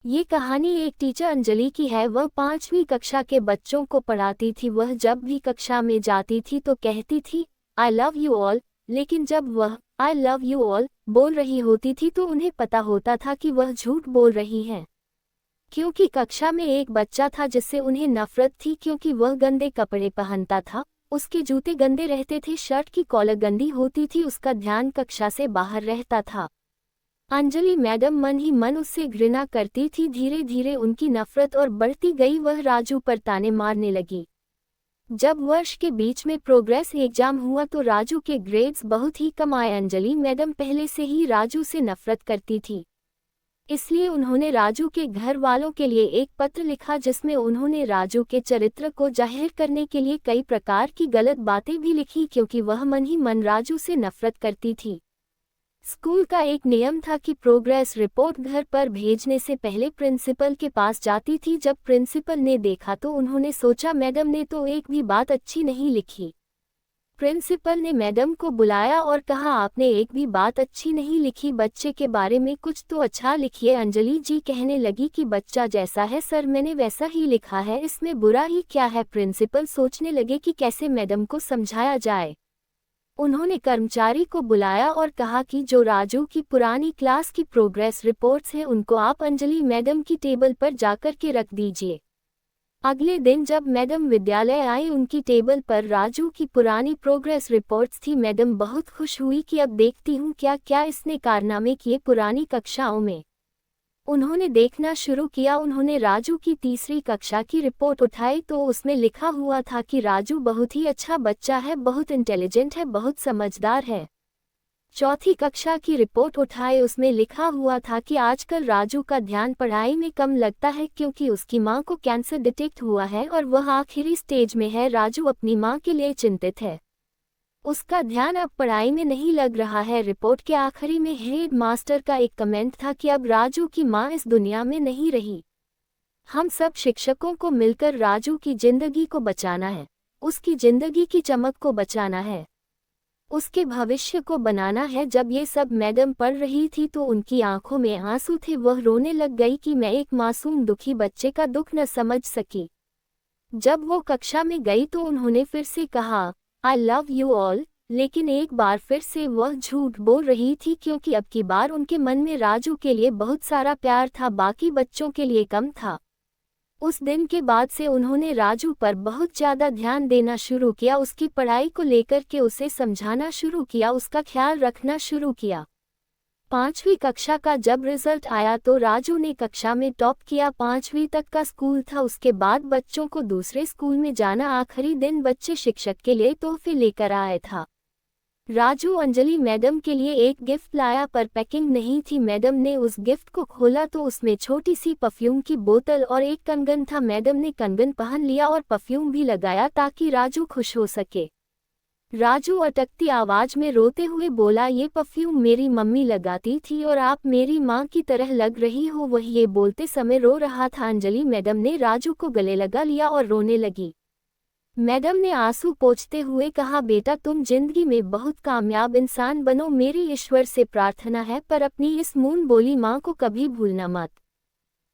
ये कहानी एक टीचर अंजलि की है। वह 5वीं कक्षा के बच्चों को पढ़ाती थी। वह जब भी कक्षा में जाती थी तो कहती थी आई लव यू ऑल, लेकिन जब वह आई लव यू ऑल बोल रही होती थी तो उन्हें पता होता था कि वह झूठ बोल रही है, क्योंकि कक्षा में एक बच्चा था जिससे उन्हें नफरत थी, क्योंकि वह गंदे कपड़े पहनता था। उसके जूते गंदे रहते थे, शर्ट की कॉलर गंदी होती थी, उसका ध्यान कक्षा से बाहर रहता था। अंजलि मैडम मन ही मन उससे घृणा करती थी। धीरे धीरे उनकी नफरत और बढ़ती गई। वह राजू पर ताने मारने लगी। जब वर्ष के बीच में प्रोग्रेस एग्जाम हुआ तो राजू के ग्रेड्स बहुत ही कम आए। अंजलि मैडम पहले से ही राजू से नफरत करती थी, इसलिए उन्होंने राजू के घर वालों के लिए एक पत्र लिखा जिसमें उन्होंने राजू के चरित्र को जाहिर करने के लिए कई प्रकार की गलत बातें भी लिखी, क्योंकि वह मन ही मन राजू से नफरत करती थी। स्कूल का एक नियम था कि प्रोग्रेस रिपोर्ट घर पर भेजने से पहले प्रिंसिपल के पास जाती थी। जब प्रिंसिपल ने देखा तो उन्होंने सोचा मैडम ने तो एक भी बात अच्छी नहीं लिखी। प्रिंसिपल ने मैडम को बुलाया और कहा आपने एक भी बात अच्छी नहीं लिखी, बच्चे के बारे में कुछ तो अच्छा लिखिए। अंजलि जी कहने लगी कि बच्चा जैसा है सर मैंने वैसा ही लिखा है, इसमें बुरा ही क्या है। प्रिंसिपल सोचने लगे कि कैसे मैडम को समझाया जाए। उन्होंने कर्मचारी को बुलाया और कहा कि जो राजू की पुरानी क्लास की प्रोग्रेस रिपोर्ट्स हैं उनको आप अंजलि मैडम की टेबल पर जाकर के रख दीजिए। अगले दिन जब मैडम विद्यालय आई उनकी टेबल पर राजू की पुरानी प्रोग्रेस रिपोर्ट्स थी। मैडम बहुत खुश हुई कि अब देखती हूँ क्या क्या इसने कारनामे किए पुरानी कक्षाओं में। उन्होंने देखना शुरू किया। उन्होंने राजू की तीसरी कक्षा की रिपोर्ट उठाई तो उसमें लिखा हुआ था कि राजू बहुत ही अच्छा बच्चा है, बहुत इंटेलिजेंट है, बहुत समझदार है। चौथी कक्षा की रिपोर्ट उठाए, उसमें लिखा हुआ था कि आजकल राजू का ध्यान पढ़ाई में कम लगता है क्योंकि उसकी मां को कैंसर डिटेक्ट हुआ है और वह आखिरी स्टेज में है। राजू अपनी मां के लिए चिंतित है, उसका ध्यान अब पढ़ाई में नहीं लग रहा है। रिपोर्ट के आखिरी में हेड मास्टर का एक कमेंट था कि अब राजू की मां इस दुनिया में नहीं रही। हम सब शिक्षकों को मिलकर राजू की जिंदगी को बचाना है, उसकी जिंदगी की चमक को बचाना है, उसके भविष्य को बनाना है। जब ये सब मैडम पढ़ रही थी तो उनकी आंखों में आंसू थे। वह रोने लग गई कि मैं एक मासूम दुखी बच्चे का दुख न समझ सकी। जब वो कक्षा में गई तो उन्होंने फिर से कहा आई लव यू ऑल, लेकिन एक बार फिर से वह झूठ बोल रही थी, क्योंकि अब की बार उनके मन में राजू के लिए बहुत सारा प्यार था, बाकी बच्चों के लिए कम था। उस दिन के बाद से उन्होंने राजू पर बहुत ज़्यादा ध्यान देना शुरू किया, उसकी पढ़ाई को लेकर के उसे समझाना शुरू किया, उसका ख्याल रखना शुरू किया। 5वीं कक्षा का जब रिजल्ट आया तो राजू ने कक्षा में टॉप किया। 5वीं तक का स्कूल था, उसके बाद बच्चों को दूसरे स्कूल में जाना। आखिरी दिन बच्चे शिक्षक के लिए तोहफे लेकर आए था। राजू अंजलि मैडम के लिए एक गिफ्ट लाया पर पैकिंग नहीं थी। मैडम ने उस गिफ्ट को खोला तो उसमें छोटी सी परफ्यूम की बोतल और एक कंगन था। मैडम ने कंगन पहन लिया और परफ्यूम भी लगाया ताकि राजू खुश हो सके। राजू अटकती आवाज में रोते हुए बोला ये परफ्यूम मेरी मम्मी लगाती थी और आप मेरी माँ की तरह लग रही हो। वह ये बोलते समय रो रहा था। अंजलि मैडम ने राजू को गले लगा लिया और रोने लगी। मैडम ने आंसू पोंछते हुए कहा बेटा तुम जिंदगी में बहुत कामयाब इंसान बनो, मेरी ईश्वर से प्रार्थना है, पर अपनी इस मून बोली माँ को कभी भूलना मत।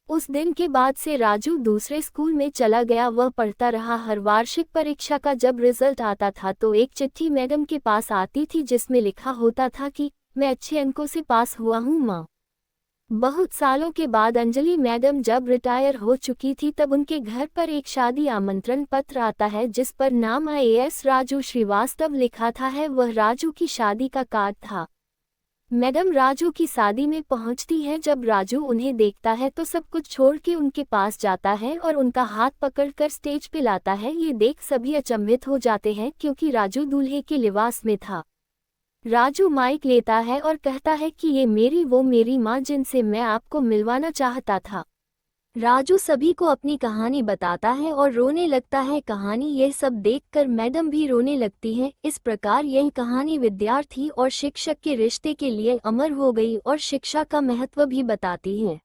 उस दिन के बाद से राजू दूसरे स्कूल में चला गया। वह पढ़ता रहा। हर वार्षिक परीक्षा का जब रिजल्ट आता था तो एक चिट्ठी मैडम के पास आती थी जिसमें लिखा होता था कि मैं अच्छे अंकों से पास हुआ हूँ माँ। बहुत सालों के बाद अंजलि मैडम जब रिटायर हो चुकी थी तब उनके घर पर एक शादी आमंत्रण पत्र आता है जिस पर नाम IAS राजू श्रीवास्तव लिखा था। वह राजू की शादी का कार्ड था। मैडम राजू की शादी में पहुंचती है। जब राजू उन्हें देखता है तो सब कुछ छोड़ के उनके पास जाता है और उनका हाथ पकड़कर स्टेज पे लाता है। ये देख सभी अचंभित हो जाते हैं क्योंकि राजू दूल्हे के लिबास में था। राजू माइक लेता है और कहता है कि ये मेरी माँ जिनसे मैं आपको मिलवाना चाहता था। राजू सभी को अपनी कहानी बताता है और रोने लगता है। कहानी यह सब देखकर मैडम भी रोने लगती हैं। इस प्रकार यह कहानी विद्यार्थी और शिक्षक के रिश्ते के लिए अमर हो गई और शिक्षा का महत्व भी बताती है।